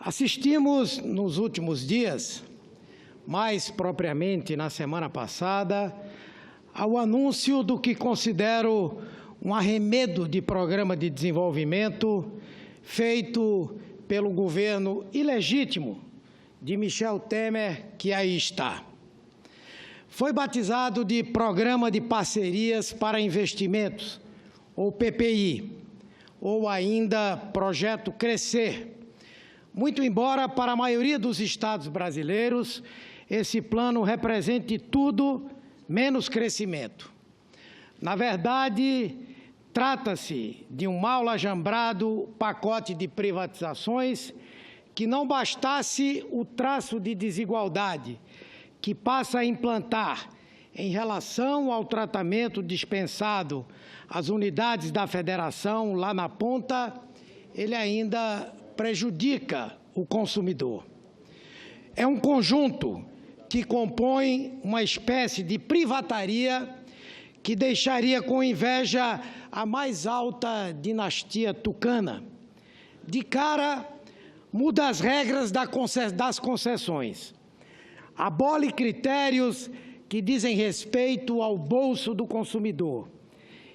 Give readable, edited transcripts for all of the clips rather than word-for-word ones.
Assistimos nos últimos dias, mais propriamente na semana passada, ao anúncio do que considero um arremedo de programa de desenvolvimento feito pelo governo ilegítimo de Michel Temer, que aí está. Foi batizado de Programa de Parcerias para Investimentos, ou PPI, ou ainda Projeto Crescer. Muito embora, para a maioria dos estados brasileiros, esse plano represente tudo menos crescimento. Na verdade, trata-se de um mal ajambrado pacote de privatizações que não bastasse o traço de desigualdade que passa a implantar em relação ao tratamento dispensado às unidades da federação lá na ponta, ele ainda prejudica o consumidor. É um conjunto que compõe uma espécie de privataria que deixaria com inveja a mais alta dinastia tucana. De cara, muda as regras das concessões, abole critérios que dizem respeito ao bolso do consumidor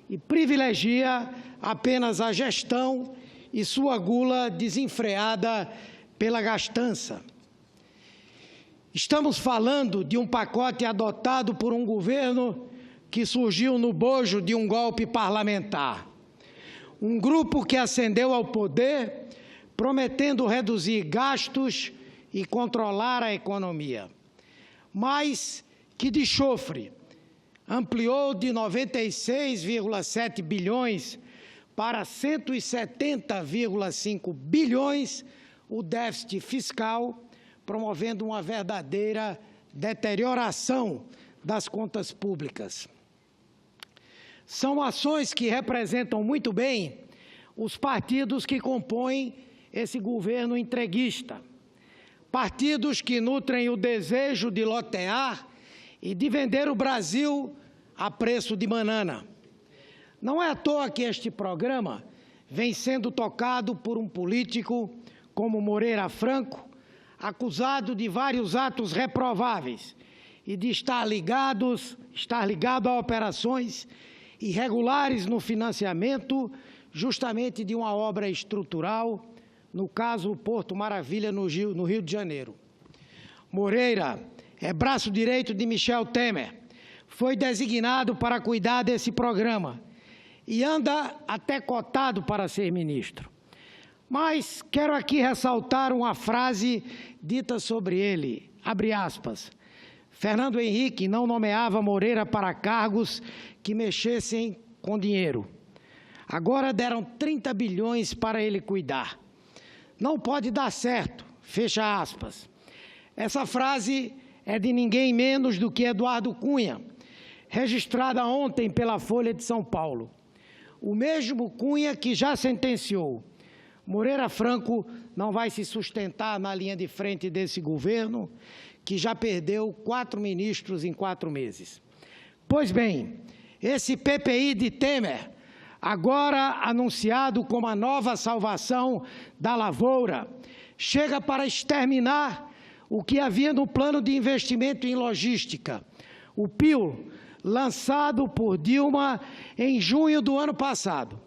e privilegia apenas a gestão e sua gula desenfreada pela gastança. Estamos falando de um pacote adotado por um governo que surgiu no bojo de um golpe parlamentar. Um grupo que ascendeu ao poder prometendo reduzir gastos e controlar a economia, mas que de chofre ampliou de 96,7 bilhões para 170,5 bilhões o déficit fiscal, promovendo uma verdadeira deterioração das contas públicas. São ações que representam muito bem os partidos que compõem esse governo entreguista. Partidos que nutrem o desejo de lotear e de vender o Brasil a preço de banana. Não é à toa que este programa vem sendo tocado por um político como Moreira Franco, acusado de vários atos reprováveis e de estar ligado a operações irregulares no financiamento justamente de uma obra estrutural, no caso o Porto Maravilha, no Rio de Janeiro. Moreira é braço direito de Michel Temer, foi designado para cuidar desse programa e anda até cotado para ser ministro. Mas quero aqui ressaltar uma frase dita sobre ele, abre aspas, Fernando Henrique não nomeava Moreira para cargos que mexessem com dinheiro. Agora deram 30 bilhões para ele cuidar. Não pode dar certo, fecha aspas. Essa frase é de ninguém menos do que Eduardo Cunha, registrada ontem pela Folha de São Paulo. O mesmo Cunha que já sentenciou. Moreira Franco não vai se sustentar na linha de frente desse governo, que já perdeu 4 ministros em 4 meses. Pois bem, esse PPI de Temer, agora anunciado como a nova salvação da lavoura, chega para exterminar o que havia no Plano de Investimento em Logística, o PIL, lançado por Dilma em junho do ano passado.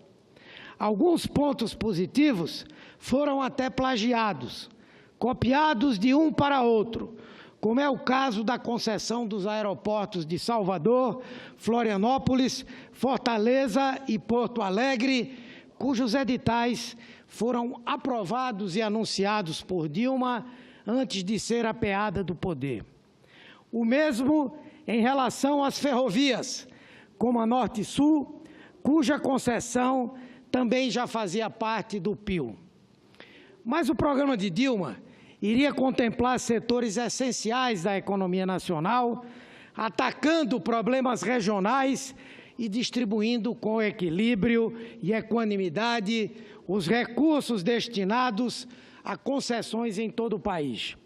Alguns pontos positivos foram até plagiados, copiados de um para outro, como é o caso da concessão dos aeroportos de Salvador, Florianópolis, Fortaleza e Porto Alegre, cujos editais foram aprovados e anunciados por Dilma antes de ser apeada do poder. O mesmo em relação às ferrovias, como a Norte-Sul, cuja concessão também já fazia parte do PIL. Mas o programa de Dilma iria contemplar setores essenciais da economia nacional, atacando problemas regionais e distribuindo com equilíbrio e equanimidade os recursos destinados a concessões em todo o país.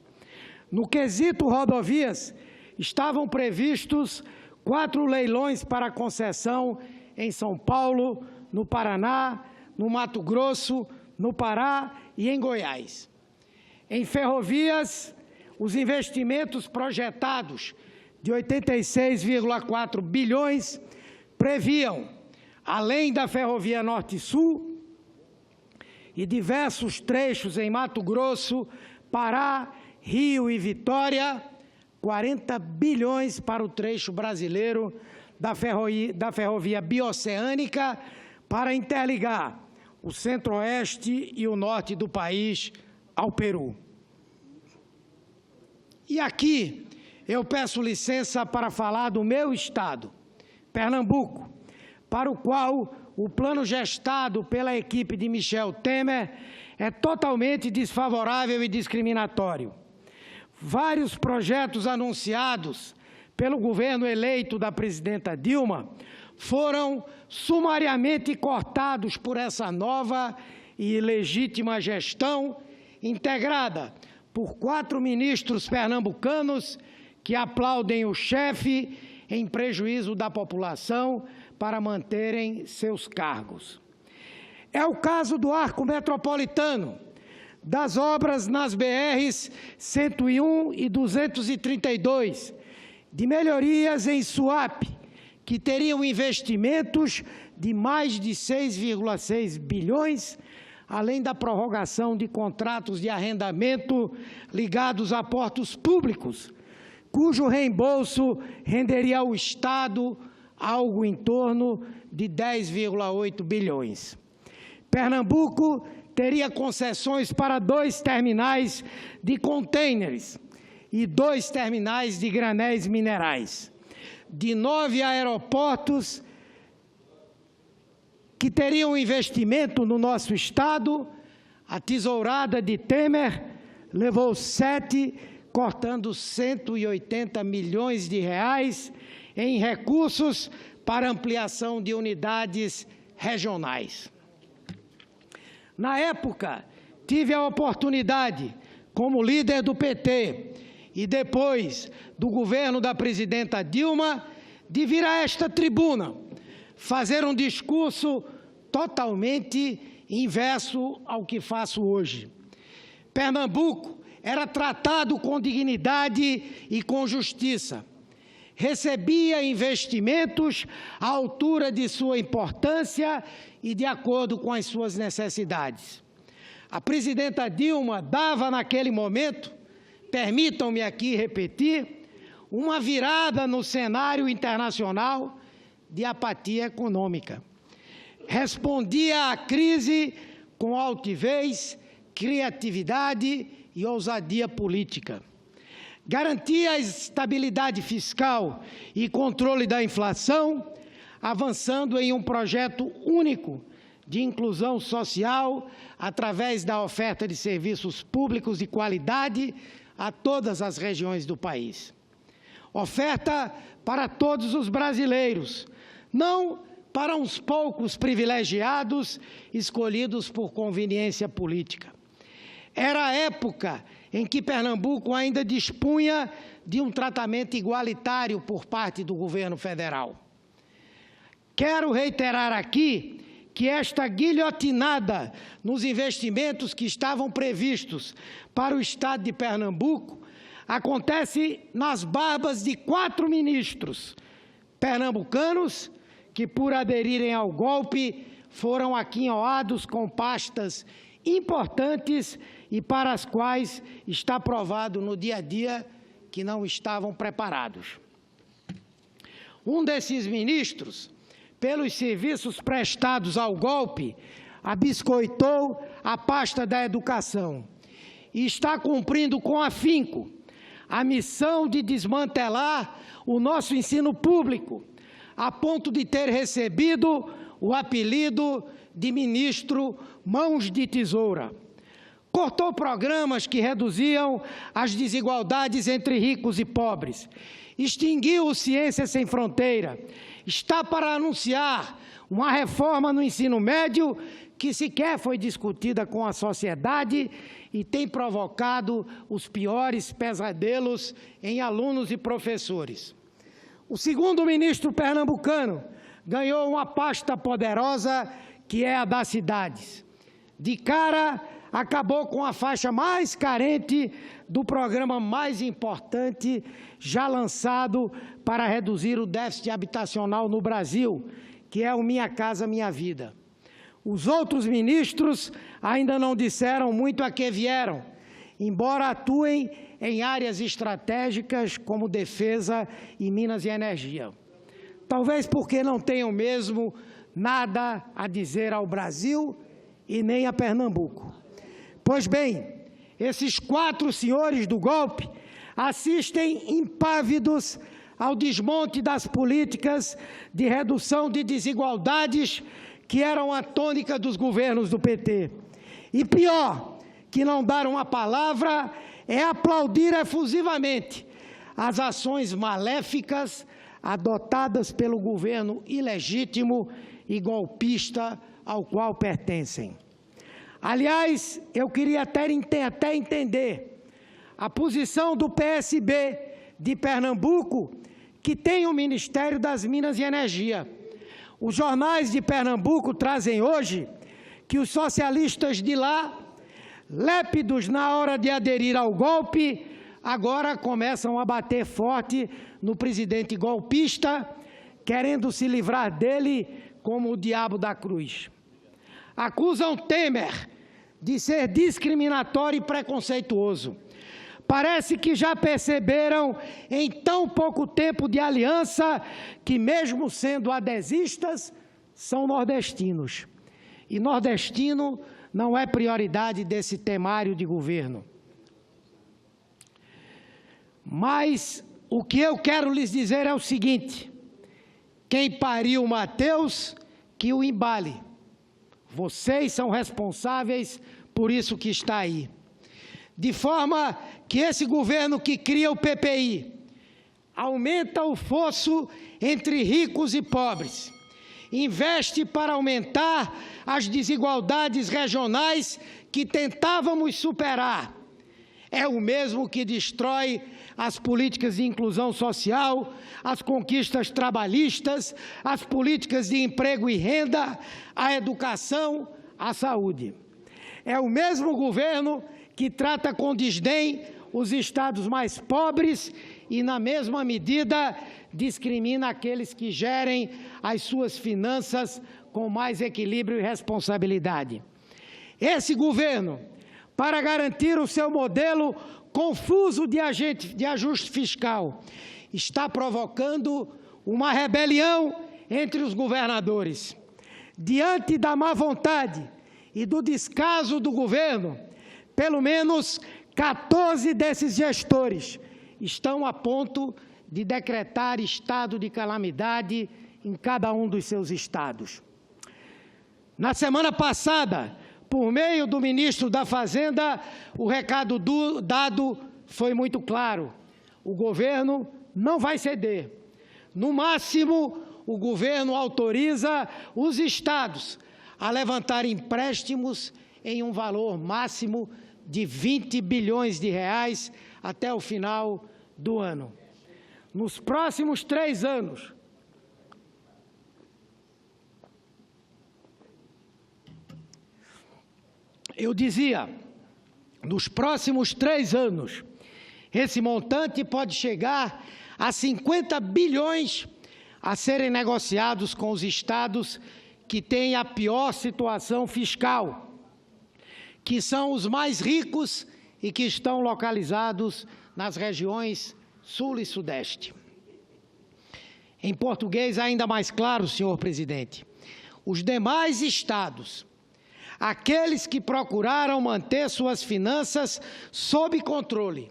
No quesito rodovias, estavam previstos 4 leilões para concessão em São Paulo, no Paraná, no Mato Grosso, no Pará e em Goiás. Em ferrovias, os investimentos projetados de 86,4 bilhões previam, além da ferrovia Norte-Sul e diversos trechos em Mato Grosso, Pará, Rio e Vitória, 40 bilhões para o trecho brasileiro da ferrovia bioceânica para interligar o centro-oeste e o norte do país ao Peru. E aqui eu peço licença para falar do meu estado, Pernambuco, para o qual o plano gestado pela equipe de Michel Temer é totalmente desfavorável e discriminatório. Vários projetos anunciados pelo governo eleito da presidenta Dilma foram sumariamente cortados por essa nova e legítima gestão, integrada por 4 ministros pernambucanos que aplaudem o chefe em prejuízo da população para manterem seus cargos. É o caso do Arco Metropolitano, das obras nas BRs 101 e 232, de melhorias em Suape, que teriam investimentos de mais de 6,6 bilhões, além da prorrogação de contratos de arrendamento ligados a portos públicos, cujo reembolso renderia ao Estado algo em torno de 10,8 bilhões. Pernambuco teria concessões para 2 terminais de contêineres e 2 terminais de granéis minerais, de 9 aeroportos que teriam investimento no nosso estado. A tesourada de Temer levou 7, cortando 180 milhões de reais em recursos para ampliação de unidades regionais. Na época, tive a oportunidade, como líder do PT e depois do governo da presidenta Dilma, de vir a esta tribuna fazer um discurso totalmente inverso ao que faço hoje. Pernambuco era tratado com dignidade e com justiça. Recebia investimentos à altura de sua importância e de acordo com as suas necessidades. A presidenta Dilma dava naquele momento, permitam-me aqui repetir, uma virada no cenário internacional de apatia econômica. Respondia à crise com altivez, criatividade e ousadia política. Garantia a estabilidade fiscal e controle da inflação, avançando em um projeto único de inclusão social através da oferta de serviços públicos de qualidade a todas as regiões do país. Oferta para todos os brasileiros, não para uns poucos privilegiados escolhidos por conveniência política. Era a época em que Pernambuco ainda dispunha de um tratamento igualitário por parte do governo federal. Quero reiterar aqui que esta guilhotinada nos investimentos que estavam previstos para o estado de Pernambuco acontece nas barbas de 4 ministros pernambucanos que, por aderirem ao golpe, foram aquinhoados com pastas importantes e para as quais está provado no dia a dia que não estavam preparados. Um desses ministros, pelos serviços prestados ao golpe, abiscoitou a pasta da educação e está cumprindo com afinco a missão de desmantelar o nosso ensino público, a ponto de ter recebido o apelido de ministro Mãos de Tesoura. Cortou programas que reduziam as desigualdades entre ricos e pobres, extinguiu o Ciência Sem Fronteira, está para anunciar uma reforma no ensino médio que sequer foi discutida com a sociedade e tem provocado os piores pesadelos em alunos e professores. O segundo ministro pernambucano ganhou uma pasta poderosa que é a das cidades. De cara acabou com a faixa mais carente do programa mais importante já lançado para reduzir o déficit habitacional no Brasil, que é o Minha Casa Minha Vida. Os outros ministros ainda não disseram muito a que vieram, embora atuem em áreas estratégicas como defesa e minas e energia. Talvez porque não tenham mesmo nada a dizer ao Brasil e nem a Pernambuco. Pois bem, esses 4 senhores do golpe assistem impávidos ao desmonte das políticas de redução de desigualdades que eram a tônica dos governos do PT. E pior, que não dar uma palavra é aplaudir efusivamente as ações maléficas adotadas pelo governo ilegítimo e golpista ao qual pertencem. Aliás, eu queria até entender a posição do PSB de Pernambuco, que tem o Ministério das Minas e Energia. Os jornais de Pernambuco trazem hoje que os socialistas de lá, lépidos na hora de aderir ao golpe, agora começam a bater forte no presidente golpista, querendo se livrar dele como o diabo da cruz. Acusam Temer de ser discriminatório e preconceituoso. Parece que já perceberam, em tão pouco tempo de aliança, que mesmo sendo adesistas, são nordestinos. E nordestino não é prioridade desse temário de governo. Mas o que eu quero lhes dizer é o seguinte: quem pariu Mateus, que o embale. Vocês são responsáveis por isso que está aí. De forma que esse governo que cria o PPI aumenta o fosso entre ricos e pobres, investe para aumentar as desigualdades regionais que tentávamos superar. É o mesmo que destrói as políticas de inclusão social, as conquistas trabalhistas, as políticas de emprego e renda, a educação, a saúde. É o mesmo governo que trata com desdém os estados mais pobres e, na mesma medida, discrimina aqueles que gerem as suas finanças com mais equilíbrio e responsabilidade. Esse governo, para garantir o seu modelo confuso de ajuste fiscal, está provocando uma rebelião entre os governadores. Diante da má vontade e do descaso do governo, pelo menos 14 desses gestores estão a ponto de decretar estado de calamidade em cada um dos seus estados. Na semana passada, por meio do ministro da Fazenda, o recado dado foi muito claro: o governo não vai ceder. No máximo, o governo autoriza os estados a levantar empréstimos em um valor máximo de 20 bilhões de reais até o final do ano. Nos próximos 3 anos, eu dizia, nos próximos 3 anos, esse montante pode chegar a 50 bilhões a serem negociados com os estados que têm a pior situação fiscal, que são os mais ricos e que estão localizados nas regiões Sul e Sudeste. Em português ainda mais claro, senhor presidente, os demais estados, aqueles que procuraram manter suas finanças sob controle,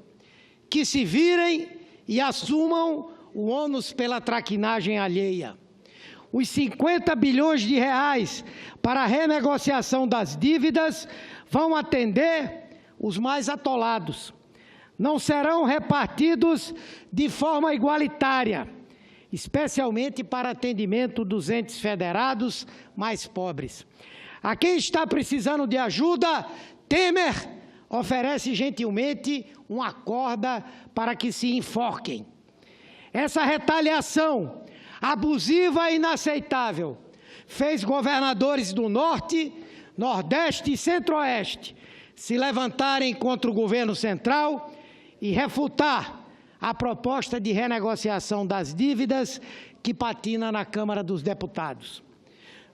que se virem e assumam o ônus pela traquinagem alheia. Os 50 bilhões de reais para a renegociação das dívidas vão atender os mais atolados. Não serão repartidos de forma igualitária, especialmente para atendimento dos entes federados mais pobres. A quem está precisando de ajuda, Temer oferece gentilmente uma corda para que se enforquem. Essa retaliação abusiva e inaceitável fez governadores do Norte, Nordeste e Centro-Oeste se levantarem contra o governo central e refutar a proposta de renegociação das dívidas que patina na Câmara dos Deputados.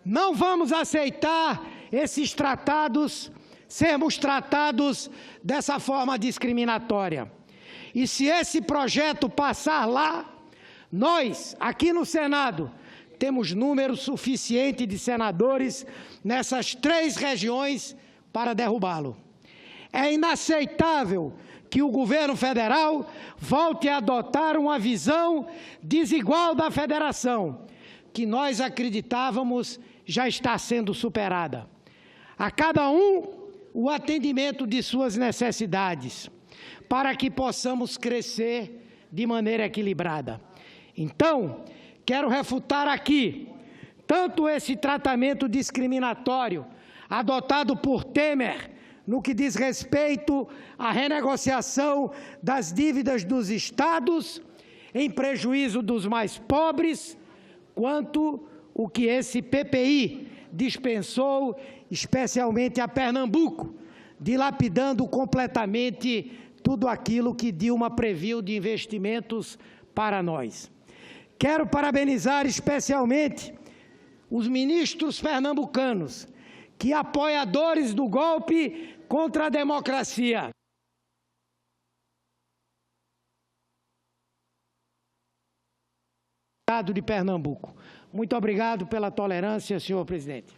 Não vamos aceitar esses tratados, sermos tratados dessa forma discriminatória. E se esse projeto passar lá, nós, aqui no Senado, temos número suficiente de senadores nessas 3 regiões para derrubá-lo. É inaceitável que o governo federal volte a adotar uma visão desigual da federação, que nós acreditávamos já está sendo superada. A cada um, o atendimento de suas necessidades, para que possamos crescer de maneira equilibrada. Então, quero refutar aqui tanto esse tratamento discriminatório adotado por Temer no que diz respeito à renegociação das dívidas dos estados em prejuízo dos mais pobres, quanto o que esse PPI dispensou especialmente a Pernambuco, dilapidando completamente tudo aquilo que Dilma previu de investimentos para nós. Quero parabenizar especialmente os ministros pernambucanos, que apoiadores do golpe contra a democracia. Estado de Pernambuco. Muito obrigado pela tolerância, senhor presidente.